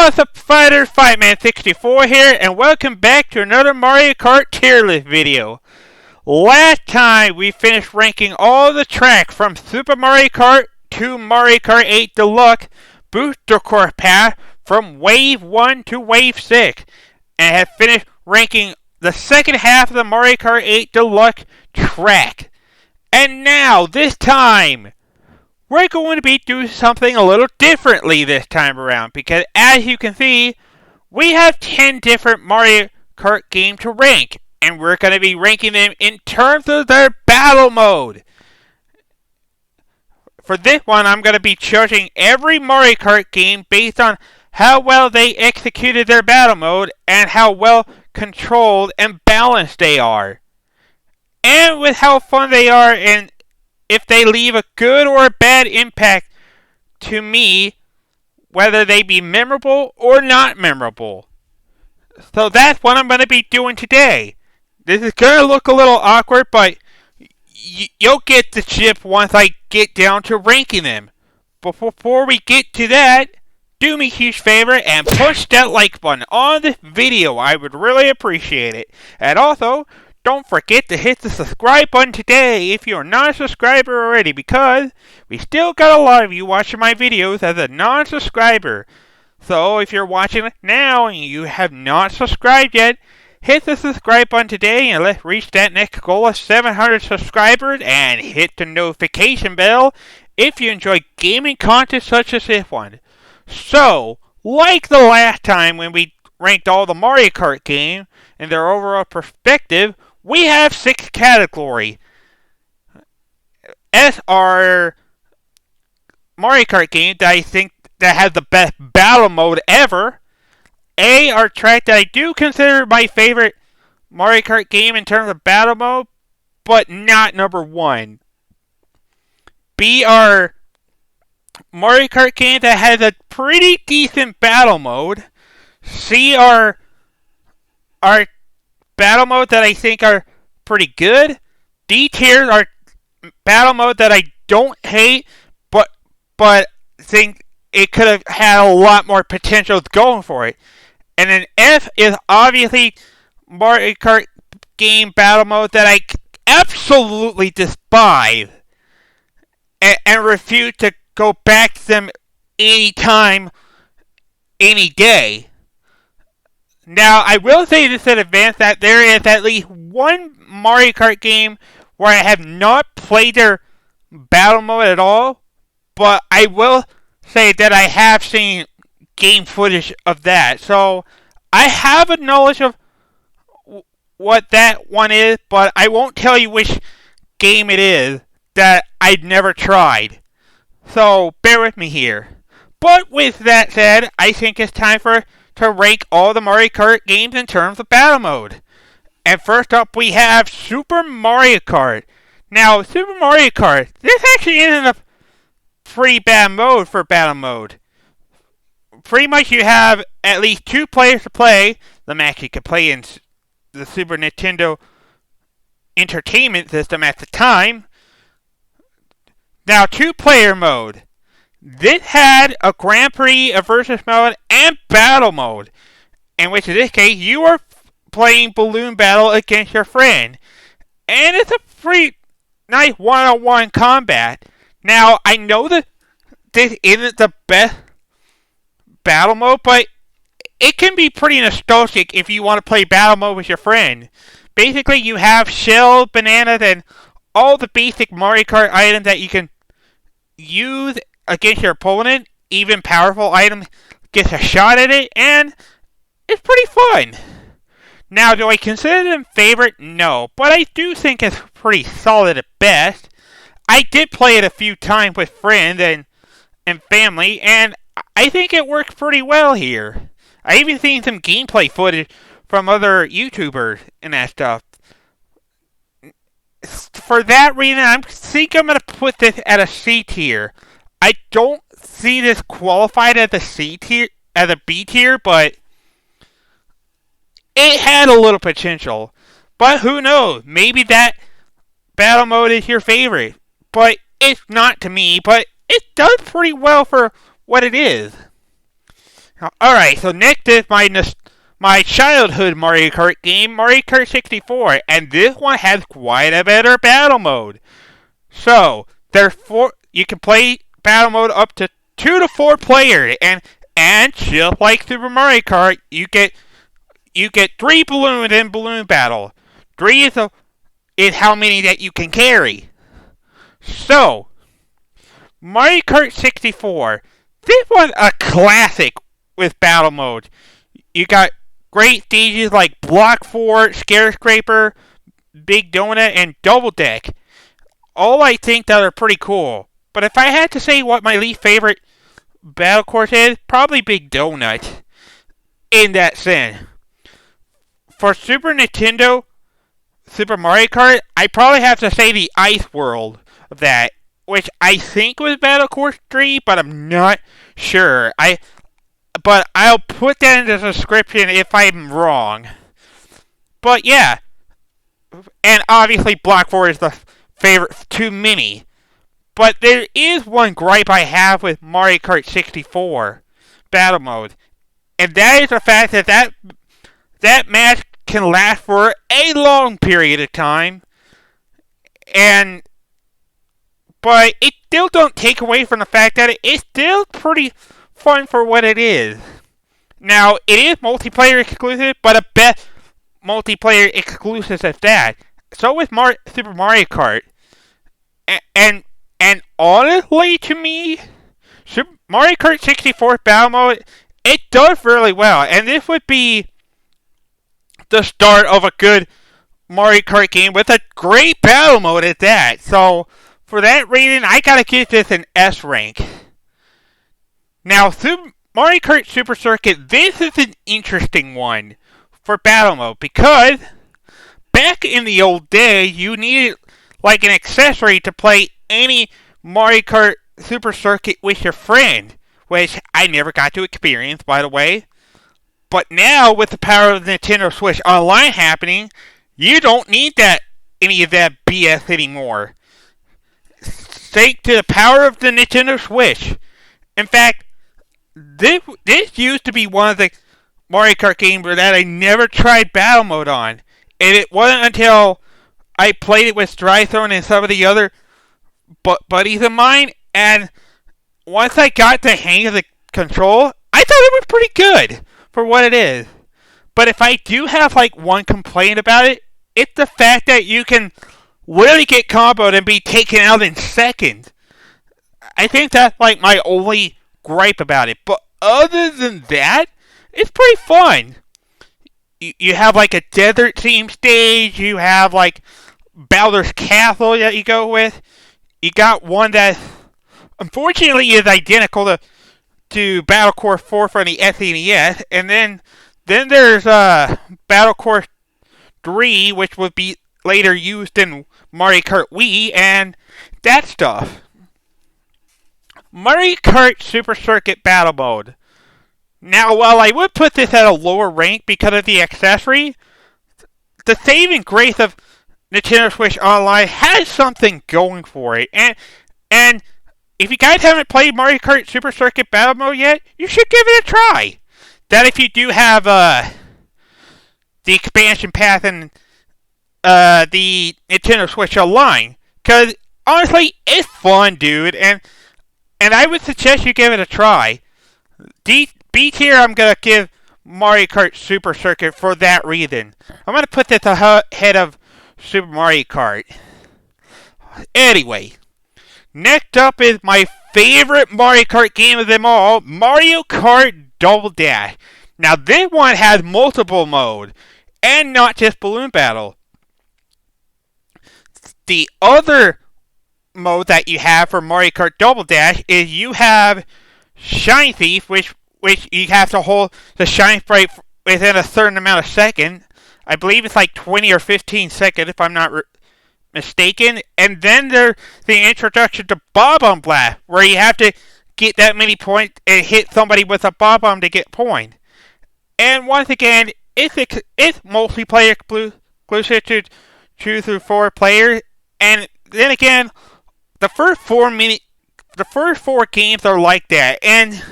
What's up, fighters? Fightman64 here, and welcome back to another Mario Kart tier list video. Last time we finished ranking all the tracks from Super Mario Kart to Mario Kart 8 Deluxe Booster Course Path from Wave 1 to Wave 6, and have finished ranking the second half of the Mario Kart 8 Deluxe track. And now, this time, we're going to be doing something a little differently this time around, because as you can see, we have 10 different Mario Kart games to rank, and we're going to be ranking them in terms of their battle mode. For this one, I'm going to be judging every Mario Kart game based on how well they executed their battle mode and how well controlled and balanced they are, and with how fun they are and if they leave a good or a bad impact to me, whether they be memorable or not memorable. So that's what I'm going to be doing today. This is going to look a little awkward, but you'll get the gist once I get down to ranking them. But before we get to that, do me a huge favor and push that like button on this video. I would really appreciate it. And also, don't forget to hit the subscribe button today if you're not a subscriber already, because we still got a lot of you watching my videos as a non-subscriber. So if you're watching it now and you have not subscribed yet, hit the subscribe button today and let's reach that next goal of 700 subscribers, and hit the notification bell if you enjoy gaming content such as this one. So, like the last time when we ranked all the Mario Kart games and their overall perspective, we have 6 categories. S are Mario Kart games that I think that have the best battle mode ever. A are tracks that I do consider my favorite Mario Kart game in terms of battle mode, but not number 1. B are Mario Kart games that has a pretty decent battle mode. C are battle modes that I think are pretty good. D tiers are battle mode that I don't hate, but think it could have had a lot more potential going for it. And then F is obviously Mario Kart game battle mode that I absolutely despise and refuse to go back to them anytime, any day. Now, I will say this in advance that there is at least one Mario Kart game where I have not played their battle mode at all, but I will say that I have seen game footage of that. So, I have a knowledge of what that one is, but I won't tell you which game it is that I'd never tried. So, bear with me here. But with that said, I think it's time to rank all the Mario Kart games in terms of battle mode. And first up, we have Super Mario Kart. Now, Super Mario Kart, this actually isn't a pretty bad mode for battle mode. Pretty much you have at least 2 players to play. The max you could play in the Super Nintendo Entertainment System at the time. Now, 2-player mode. This had a Grand Prix, a versus mode, and battle mode, in which in this case you are playing balloon battle against your friend, and it's a pretty nice one-on-one combat. Now, I know that this isn't the best battle mode, but it can be pretty nostalgic if you want to play battle mode with your friend. Basically, you have shells, bananas, and all the basic Mario Kart items that you can use against your opponent. Even powerful items gets a shot at it, and it's pretty fun. Now, do I consider them favorite? No, but I do think it's pretty solid at best. I did play it a few times with friends and family, and I think it works pretty well here. I even seen some gameplay footage from other YouTubers and that stuff. For that reason, I think I'm going to put this at a C tier. I don't see this qualified as a C tier, as a B tier, but it had a little potential. But who knows? Maybe that battle mode is your favorite. But it's not to me, but it does pretty well for what it is. Alright, so next is my childhood Mario Kart game, Mario Kart 64, and this one has quite a better battle mode. So, there's four. You can play battle mode up to 2 to 4 players, and just like Super Mario Kart, you get 3 balloons in balloon battle. Three is how many that you can carry. So, Mario Kart 64. This was a classic with battle mode. You got great stages like Block Fort, Skyscraper, Big Donut, and Double Deck. All I think that are pretty cool. But if I had to say what my least favorite battle course is, probably Big Donut in that sense. For Super Nintendo, Super Mario Kart, I probably have to say the Ice World of that, which I think was Battle Course 3, but I'm not sure. But I'll put that in the description if I'm wrong. But yeah, and obviously Block 4 is the favorite too many. But there is one gripe I have with Mario Kart 64 battle mode, and that is the fact that match can last for a long period of time, but it still don't take away from the fact that it's still pretty fun for what it is. Now, it is multiplayer exclusive, but a best multiplayer exclusive at that. So with Super Mario Kart, and honestly, to me, Super Mario Kart 64 battle mode, it does really well, and this would be the start of a good Mario Kart game with a great battle mode at that. So, for that reason, I gotta give this an S rank. Now, Mario Kart Super Circuit, this is an interesting one for battle mode because back in the old day, you needed like an accessory to play any Mario Kart Super Circuit with your friend, which I never got to experience, by the way. But now, with the power of the Nintendo Switch Online happening, you don't need any of that BS anymore. Thanks to the power of the Nintendo Switch. In fact, this used to be one of the Mario Kart games that I never tried battle mode on. And it wasn't until I played it with Strythrone and some of the other buddies of mine, and once I got the hang of the control, I thought it was pretty good for what it is. But if I do have like one complaint about it, it's the fact that you can literally get comboed and be taken out in seconds. I think that's like my only gripe about it. But other than that, it's pretty fun. You have like a desert theme stage. You have like Bowser's Castle that you go with. You got one that unfortunately is identical to Battle Course 4 from the SNES, and then there's Battle Course 3, which would be later used in Mario Kart Wii, and that stuff. Mario Kart Super Circuit Battle Mode. Now, while I would put this at a lower rank because of the accessory, the saving grace of Nintendo Switch Online has something going for it, and if you guys haven't played Mario Kart Super Circuit Battle Mode yet, you should give it a try. That if you do have the expansion path and the Nintendo Switch Online, because honestly, it's fun, dude, and I would suggest you give it a try. B tier, I'm gonna give Mario Kart Super Circuit for that reason. I'm gonna put this ahead of Super Mario Kart. Anyway, next up is my favorite Mario Kart game of them all, Mario Kart Double Dash. Now this one has multiple modes, and not just Balloon Battle. The other mode that you have for Mario Kart Double Dash is you have Shine Thief, which you have to hold the shine sprite within a certain amount of seconds. I believe it's like 20 or 15 seconds if I'm not mistaken. And then there's the introduction to Bob-omb Blast, where you have to get that many points and hit somebody with a Bob-omb to get points. And once again, it's multiplayer exclusive to 2 through 4 players. And then again, the first 4 games are like that. And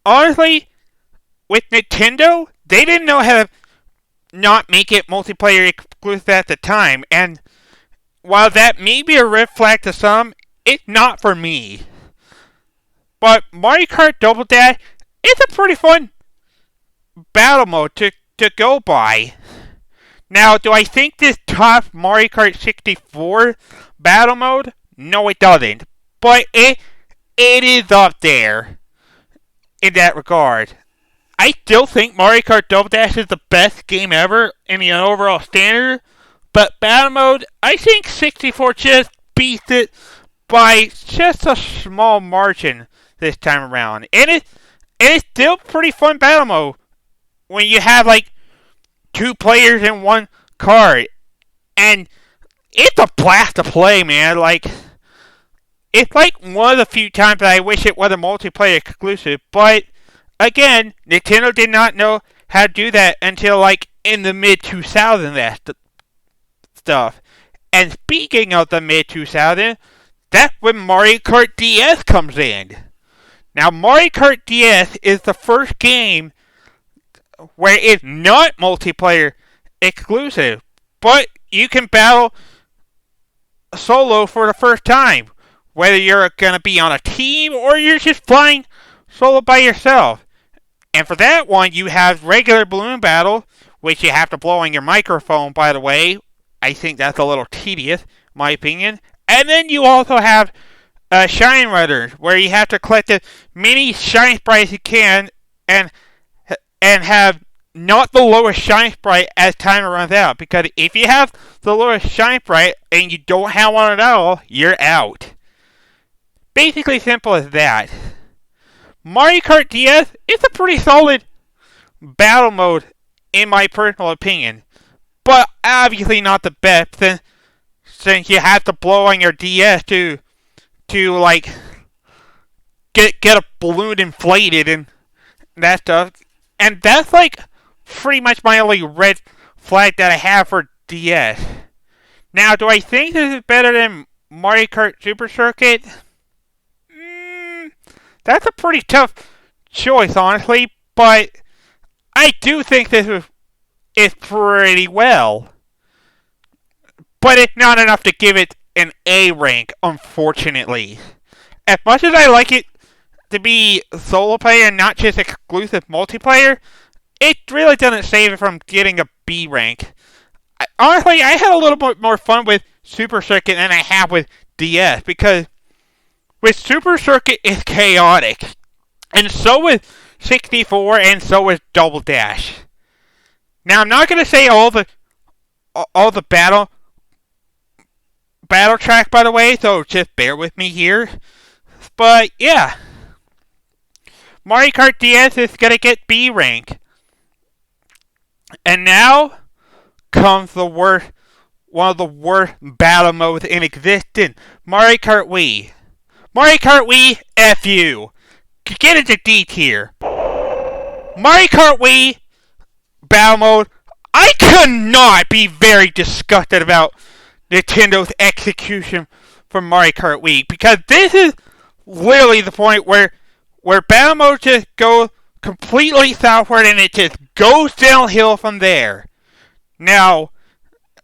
honestly, with Nintendo, they didn't know how to not make it multiplayer exclusive at the time, and while that may be a red flag to some, it's not for me. But Mario Kart Double Dash is a pretty fun battle mode to go by. Now, do I think this tops Mario Kart 64 battle mode? No, it doesn't. But it is up there in that regard. I still think Mario Kart Double Dash is the best game ever in the overall standard. But battle mode, I think 64 just beats it by just a small margin this time around. And it's still pretty fun battle mode when you have like 2 players in one card. And it's a blast to play, man. Like, it's like one of the few times that I wish it was a multiplayer exclusive. But again, Nintendo did not know how to do that until like in the mid 2000s stuff. And speaking of the mid 2000s, that's when Mario Kart DS comes in. Now, Mario Kart DS is the first game where it's not multiplayer exclusive, but you can battle solo for the first time, whether you're going to be on a team or you're just flying solo by yourself. And for that one, you have regular balloon battle, which you have to blow on your microphone, by the way. I think that's a little tedious, in my opinion. And then you also have Shine Runners, where you have to collect as many shine sprites you can and have not the lowest shine sprite as time runs out. Because if you have the lowest shine sprite and you don't have one at all, you're out. Basically simple as that. Mario Kart DS is a pretty solid battle mode in my personal opinion. But obviously not the best since you have to blow on your DS to like get a balloon inflated and that stuff. And that's like pretty much my only red flag that I have for DS. Now, do I think this is better than Mario Kart Super Circuit? That's a pretty tough choice, honestly, but I do think this is pretty well. But it's not enough to give it an A rank, unfortunately. As much as I like it to be solo player and not just exclusive multiplayer, it really doesn't save it from getting a B rank. Honestly, I had a little bit more fun with Super Circuit than I have with DS, because with Super Circuit it's chaotic. And so with 64 and so with Double Dash. Now, I'm not going to say all the battle track, by the way, so just bear with me here. But yeah, Mario Kart DS is going to get B rank. And now comes one of the worst battle modes in existence, Mario Kart Wii. Mario Kart Wii, F you. Get into D tier. Mario Kart Wii battle mode, I could not be very disgusted about Nintendo's execution for Mario Kart Wii, because this is literally the point where battle mode just goes completely southward and it just goes downhill from there. Now,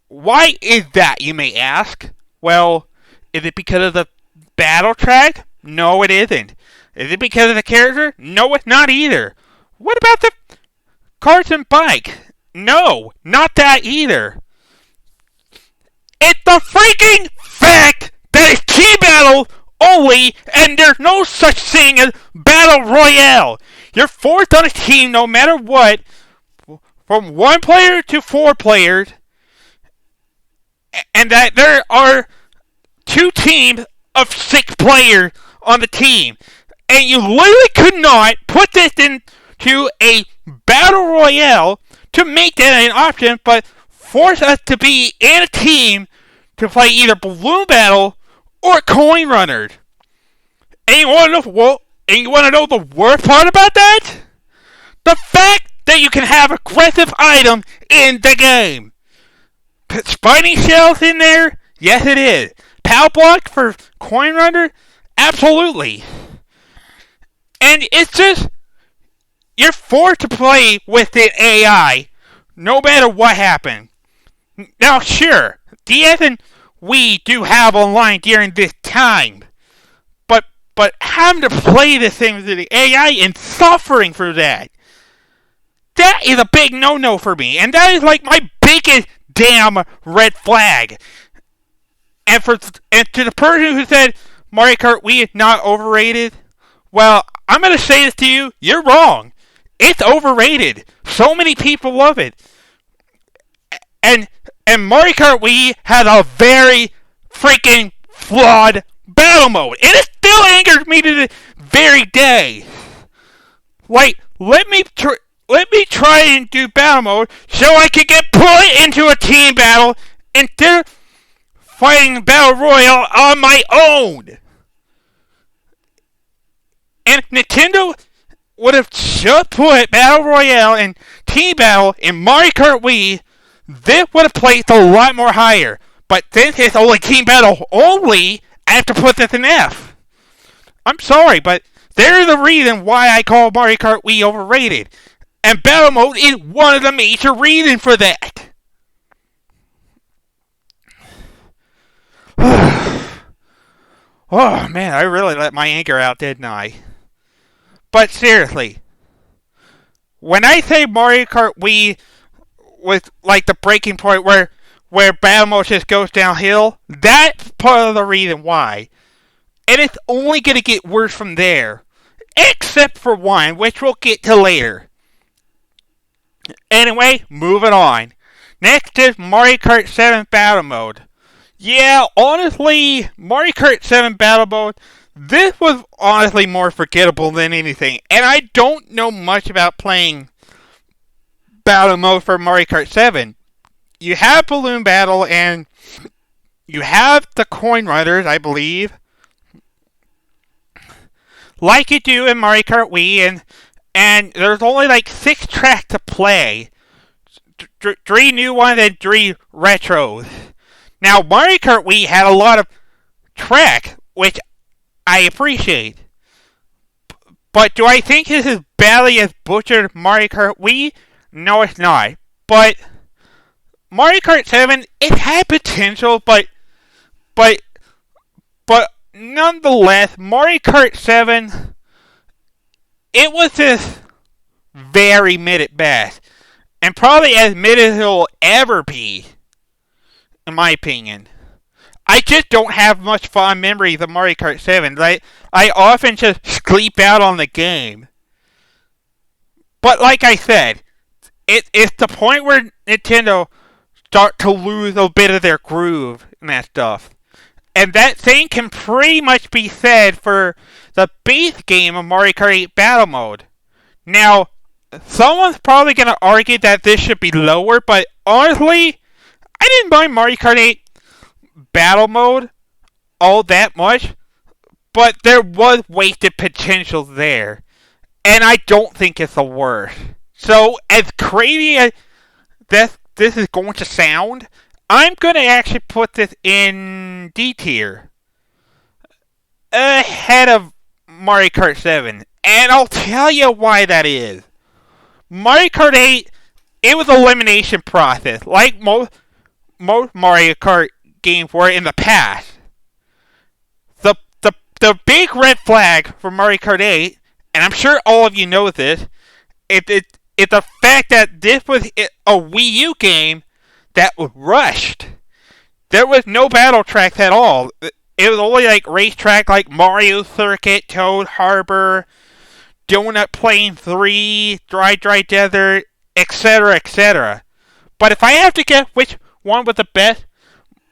why is that, you may ask? Well, is it because of the battle track? No, it isn't. Is it because of the character? No, it's not either. What about the cars and bikes? No, not that either. It's the freaking fact that it's team battle only, and there's no such thing as battle royale. You're forced on a team no matter what, from 1 player to 4 players, and that there are 2 teams of 6 players on the team. And you literally could not put this into a battle royale to make that an option, but force us to be in a team to play either balloon battle or coin runners. And you want to know the worst part about that? The fact that you can have aggressive items in the game. Spiny shells in there? Yes, it is. Power block for coin runner? Absolutely. And it's just you're forced to play with an AI, no matter what happens. Now, sure, DS and we do have online during this time, but having to play this thing with the AI and suffering through that is a big no-no for me, and that is like my biggest damn red flag. And to the person who said Mario Kart Wii is not overrated, well, I'm gonna say this to you: you're wrong. It's overrated. So many people love it, and and Mario Kart Wii has a very freaking flawed battle mode, and it still angers me to this very day. Like, let me try and do battle mode so I can get put into a team battle instead of fighting battle royale on my own. And Nintendo would have just put battle royale and team battle in Mario Kart Wii. This would have placed a lot more higher. But since it's only team battle only, I have to put this in F. I'm sorry, but there's a reason why I call Mario Kart Wii overrated. And battle mode is one of the major reasons for that. Oh man, I really let my anger out, didn't I? But seriously, when I say Mario Kart Wii was like the breaking point where battle mode just goes downhill, that's part of the reason why. And it's only going to get worse from there. Except for one, which we'll get to later. Anyway, moving on. Next is Mario Kart 7 Battle Mode. Yeah, honestly, Mario Kart 7 Battle Mode, this was honestly more forgettable than anything. And I don't know much about playing Battle Mode for Mario Kart 7. You have Balloon Battle and you have the Coin Runners, I believe. Like you do in Mario Kart Wii, and there's only like 6 tracks to play. 3 new ones and 3 retros. Now, Mario Kart Wii had a lot of tracks, which I appreciate. But do I think this is badly as butchered Mario Kart Wii? No, it's not. But Mario Kart 7, it had potential, but nonetheless, Mario Kart 7, it was just very mid at best. And probably as mid as it'll ever be, in my opinion. I just don't have much fond memories of Mario Kart 7. I often just sleep out on the game. But like I said, it's the point where Nintendo start to lose a bit of their groove and that stuff. And that thing can pretty much be said for the base game of Mario Kart 8 Battle Mode. Now, someone's probably going to argue that this should be lower, but honestly, I didn't mind Mario Kart 8 Battle Mode all that much, but there was wasted potential there. And I don't think it's the worst. So, as crazy as this is going to sound, I'm going to actually put this in D tier. Ahead of Mario Kart 7. And I'll tell you why that is. Mario Kart 8, it was an elimination process, like most Mario Kart games were in the past. The big red flag for Mario Kart 8, and I'm sure all of you know this, it's the fact that this was a Wii U game that was rushed. There was no battle tracks at all. It was only like racetrack like Mario Circuit, Toad Harbor, Donut Plain 3, Dry Desert, etc., etc. But if I have to guess which one was the best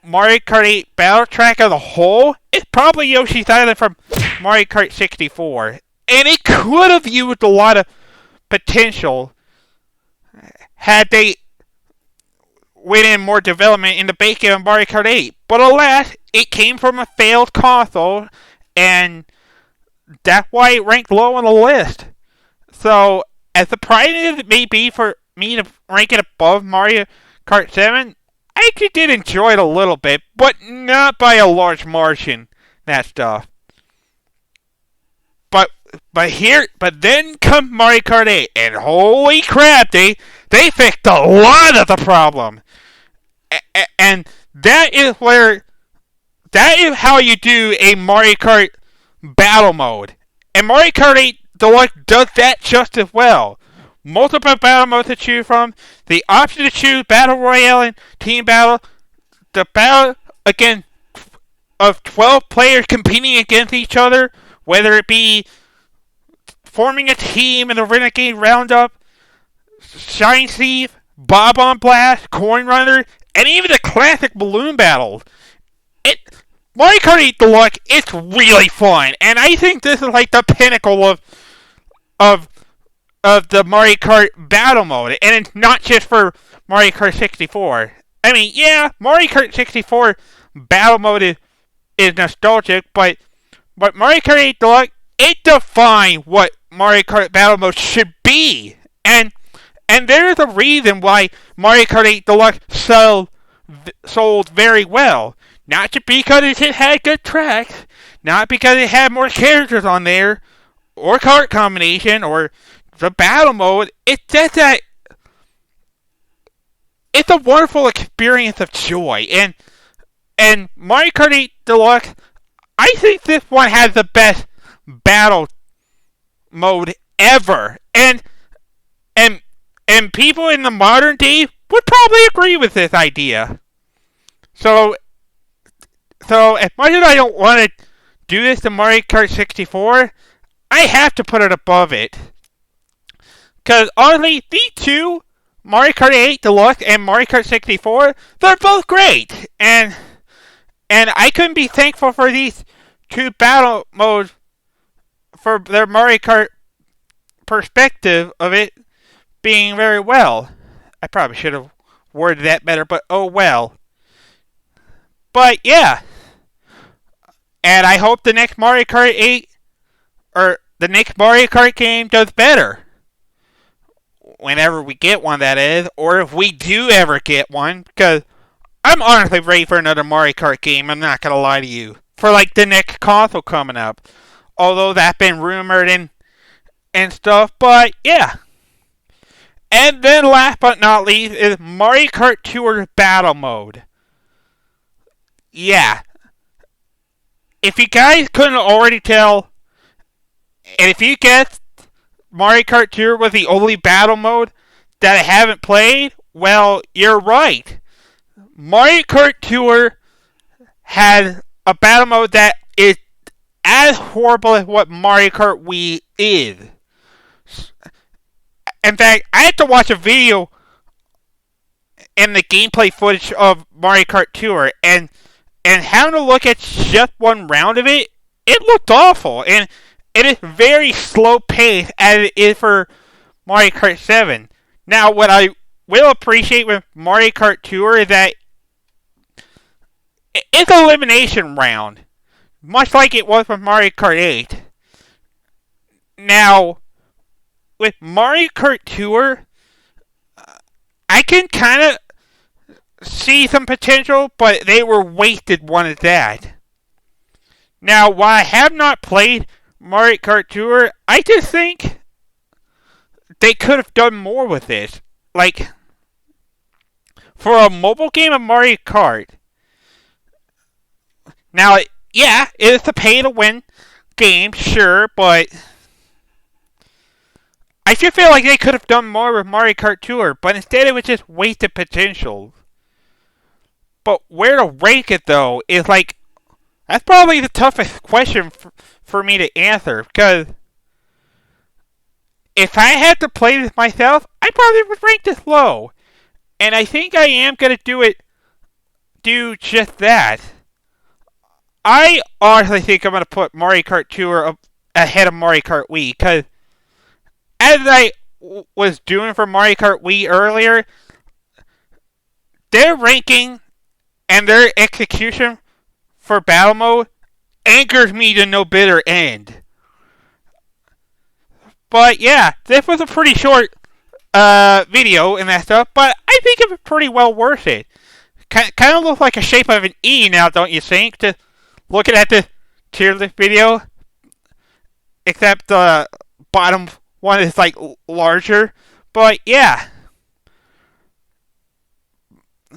Mario Kart 8 battle track as a whole, it's probably Yoshi's Island from Mario Kart 64. And it could have used a lot of potential had they went in more development in the base game of Mario Kart 8. But alas, it came from a failed console, and that's why it ranked low on the list. So, as surprising as it may be for me to rank it above Mario Kart 7, I actually did enjoy it a little bit, but not by a large margin, that stuff. But But then come Mario Kart 8, and holy crap, they fixed a lot of the problem. And that is how you do a Mario Kart battle mode. And Mario Kart 8 Deluxe does that just as well. Multiple battle modes to choose from, the option to choose Battle Royale and Team Battle, the battle, again, of 12 players competing against each other, whether it be forming a team in the Renegade Roundup, Shine Thief, Bob on Blast, Coin Runner, and even the classic balloon battles. Mario Kart 8 Deluxe, it's really fun, and I think this is like the pinnacle of the Mario Kart battle mode, and it's not just for Mario Kart 64. I mean, yeah, Mario Kart 64 battle mode is nostalgic, but Mario Kart 8 Deluxe, it defined what Mario Kart battle mode should be, and there's a reason why Mario Kart 8 Deluxe sold very well. Not just because it had good tracks, not because it had more characters on there, or card combination, or the battle mode. It's just that it's a wonderful experience of joy. And Mario Kart 8 Deluxe, I think this one has the best battle mode ever. And people in the modern day would probably agree with this idea. So as much as I don't want to do this to Mario Kart 64, I have to put it above it. Because honestly, these two, Mario Kart 8 Deluxe and Mario Kart 64, they're both great. And I couldn't be thankful for these two battle modes for their Mario Kart perspective of it being very well. I probably should have worded that better, but oh well. But yeah. And I hope the next Mario Kart 8, or the next Mario Kart game does better. Whenever we get one, that is. Or if we do ever get one. Because I'm honestly ready for another Mario Kart game, I'm not going to lie to you. For like the next console coming up. Although that's been rumored and stuff. But yeah. And then last but not least is Mario Kart Tour Battle Mode. Yeah. If you guys couldn't already tell, and if you guessed Mario Kart Tour was the only battle mode that I haven't played, well, you're right. Mario Kart Tour has a battle mode that is as horrible as what Mario Kart Wii is. In fact, I had to watch a video in the gameplay footage of Mario Kart Tour, and having to look at just one round of it, it looked awful. And it is very slow paced as it is for Mario Kart 7. Now, what I will appreciate with Mario Kart Tour is that it's an elimination round, much like it was with Mario Kart 8. Now, with Mario Kart Tour, I can kind of see some potential, but they were wasted one at that. Now, while I have not played Mario Kart Tour, I just think they could have done more with this. Like, for a mobile game of Mario Kart, now, yeah, it's a pay-to-win game, sure, but I just feel like they could have done more with Mario Kart Tour, but instead it was just wasted potential. But where to rank it, though, is like, that's probably the toughest question for me to answer, because if I had to play this myself, I probably would rank this low. And I think I am going to do just that. I honestly think I'm going to put Mario Kart Tour up ahead of Mario Kart Wii, because as I was doing for Mario Kart Wii earlier, their ranking and their execution for battle mode angers me to no bitter end. But yeah, this was a pretty short video and that stuff, but I think it was pretty well worth it. Kind of looks like a shape of an E now, don't you think? Just looking at the tier list video. except the bottom one is like larger. But yeah.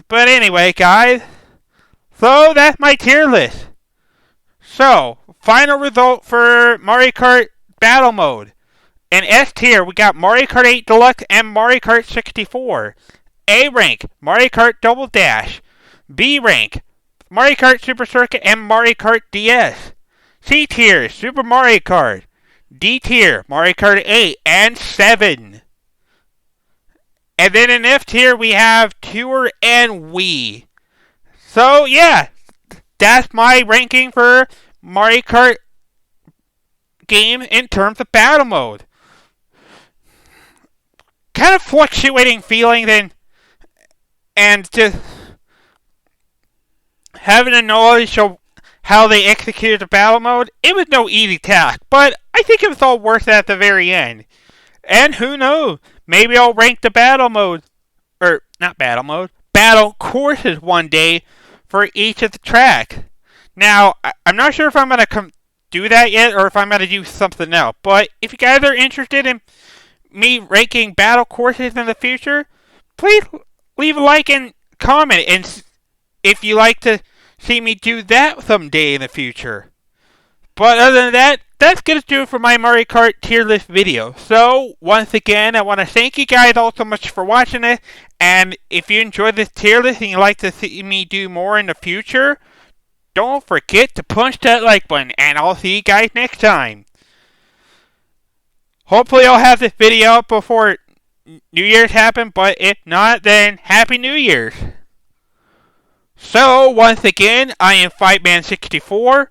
But anyway, guys. So that's my tier list. So, final result for Mario Kart Battle Mode. In S tier, we got Mario Kart 8 Deluxe and Mario Kart 64. A rank, Mario Kart Double Dash. B rank, Mario Kart Super Circuit and Mario Kart DS. C tier, Super Mario Kart. D tier, Mario Kart 8 and 7. And then in F tier, we have Tour and Wii. So, yeah, that's my ranking for Mario Kart game in terms of battle mode. Kind of fluctuating feeling then, and just having a knowledge of how they executed the battle mode, it was no easy task, but I think it was all worth it at the very end. And who knows, maybe I'll rank the battle mode, or not battle mode, battle courses one day for each of the tracks. Now, I'm not sure if I'm going to do that yet, or if I'm going to do something else, but if you guys are interested in me ranking battle courses in the future, please leave a like and comment, and if you like to see me do that someday in the future. But other than that, that's going to do it for my Mario Kart tier list video. So, once again, I want to thank you guys all so much for watching it, and if you enjoyed this tier list and you'd like to see me do more in the future, don't forget to punch that like button, and I'll see you guys next time. Hopefully I'll have this video up before New Year's happen, but if not, then Happy New Year's. So, once again, I am Fightman64.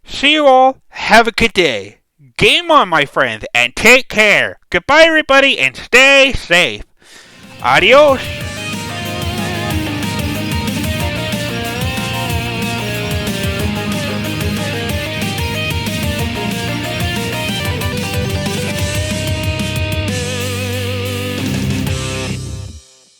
See you all, have a good day. Game on, my friends, and take care. Goodbye, everybody, and stay safe. Adios.